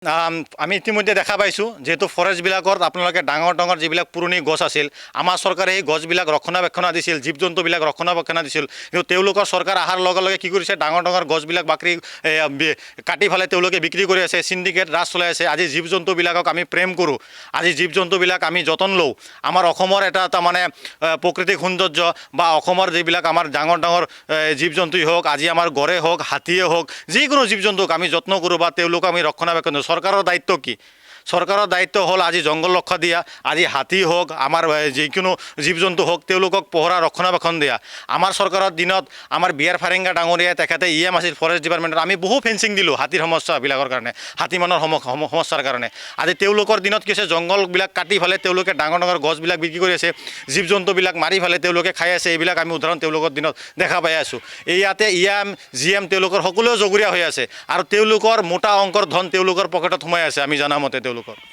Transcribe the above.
আমি ইতিমধ্যে দেখা পাইছোঁ যেহেতু ফৰেষ্টবিলাকত আপোনালোকে ডাঙৰ ডাঙৰ যিবিলাক পুৰণি গছ আছিল আমাৰ চৰকাৰে সেই গছবিলাক ৰক্ষণাবেক্ষণ দিছিল জীৱ জন্তুবিলাক ৰক্ষণাবেক্ষণ দিছিল কিন্তু তেওঁলোকৰ চৰকাৰ অহাৰ লগে লগে কি কৰিছে ডাঙৰ ডাঙৰ গছবিলাক বাকৰি কাটি পেলাই তেওঁলোকে বিক্ৰী কৰি আছে চিণ্ডিকেট ৰাজ চলাই আছে আজি জীৱ জন্তুবিলাকক আমি প্ৰেম কৰোঁ আজি জীৱ জন্তুবিলাক আমি যতন লওঁ আমাৰ অসমৰ এটা তাৰমানে প্ৰাকৃতিক সৌন্দৰ্য বা অসমৰ যিবিলাক আমাৰ ডাঙৰ ডাঙৰ জীৱ জন্তুই হওক আজি আমাৰ গড়ে হওক হাতীয়ে হওক যিকোনো জীৱ জন্তুক আমি যত্ন কৰোঁ বা তেওঁলোকক আমি ৰক্ষণাবেক্ষণ দিওঁ চৰকাৰৰ দায়িত্ব কি চৰকাৰৰ দায়িত্ব হ'ল আজি জংঘল ৰক্ষা দিয়া আজি হাতী হওক আমাৰ যিকোনো জীৱ জন্তু হওক তেওঁলোকক পহৰা ৰক্ষণাবেক্ষণ দিয়া আমাৰ চৰকাৰৰ দিনত আমাৰ বি আৰ ফাৰেংগা ডাঙৰীয়াই তেখেতে আছিল ফৰেষ্ট ডিপাৰ্টমেণ্টত আমি বহু ফেঞ্চিং দিলোঁ হাতীৰ সমস্যাবিলাকৰ কাৰণে হাতী মানুহৰ সমস্যাৰ কাৰণে আজি তেওঁলোকৰ দিনত কি হৈছে জংঘলবিলাক কাটি ফেলে তেওঁলোকে ডাঙৰ ডাঙৰ গছবিলাক বিক্ৰী কৰি আছে জীৱ জন্তুবিলাক মাৰি ফেলে তেওঁলোকে খাই আছে এইবিলাক আমি উদাহৰণ তেওঁলোকৰ দিনত দেখা পাই আছোঁ ইয়াতে GM তেওঁলোকৰ সকলোৱে জগৰীয়া হৈ আছে আৰু তেওঁলোকৰ মোটা অংকৰ ধন তেওঁলোকৰ পকেটত সোমাই আছে আমি জনামতে তেওঁলোকৰ